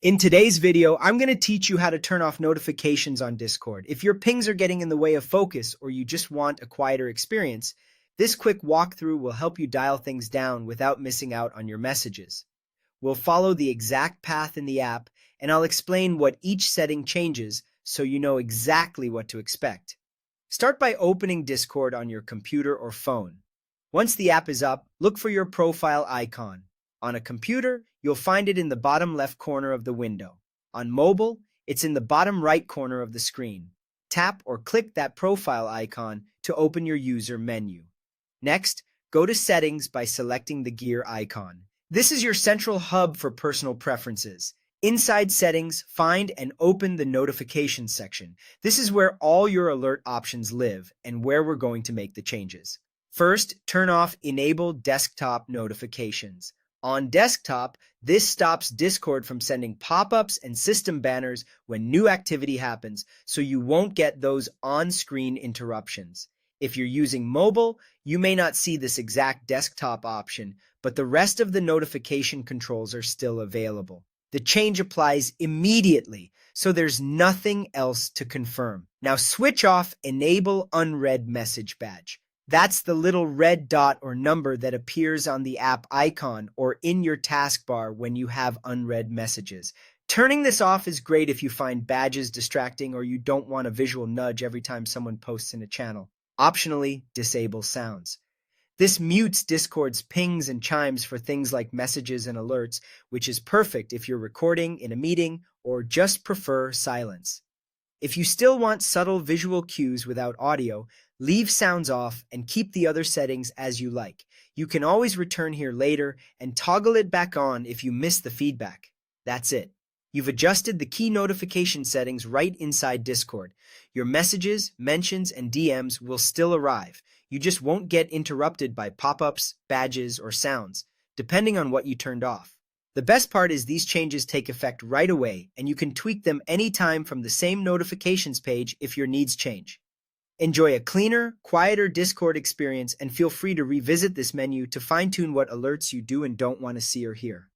In today's video, I'm going to teach you how to turn off notifications on Discord. If your pings are getting in the way of focus or you just want a quieter experience, this quick walkthrough will help you dial things down without missing out on your messages. We'll follow the exact path in the app, and I'll explain what each setting changes so you know exactly what to expect. Start by opening Discord on your computer or phone. Once the app is up, look for your profile icon. On a computer, you'll find it in the bottom left corner of the window. On mobile, it's in the bottom right corner of the screen. Tap or click that profile icon to open your user menu. Next, go to Settings by selecting the gear icon. This is your central hub for personal preferences. Inside Settings, find and open the Notifications section. This is where all your alert options live and where we're going to make the changes. First, turn off Enable Desktop Notifications. On desktop, this stops Discord from sending pop-ups and system banners when new activity happens, so you won't get those on-screen interruptions. If you're using mobile, you may not see this exact desktop option, but the rest of the notification controls are still available. The change applies immediately, so there's nothing else to confirm. Now switch off Enable Unread Message Badge. That's the little red dot or number that appears on the app icon or in your taskbar when you have unread messages. Turning this off is great if you find badges distracting or you don't want a visual nudge every time someone posts in a channel. Optionally, disable sounds. This mutes Discord's pings and chimes for things like messages and alerts, which is perfect if you're recording in a meeting or just prefer silence. If you still want subtle visual cues without audio, leave sounds off and keep the other settings as you like. You can always return here later and toggle it back on if you miss the feedback. That's it. You've adjusted the key notification settings right inside Discord. Your messages, mentions, and DMs will still arrive. You just won't get interrupted by pop-ups, badges, or sounds, depending on what you turned off. The best part is these changes take effect right away, and you can tweak them anytime from the same notifications page if your needs change. Enjoy a cleaner, quieter Discord experience and feel free to revisit this menu to fine-tune what alerts you do and don't want to see or hear.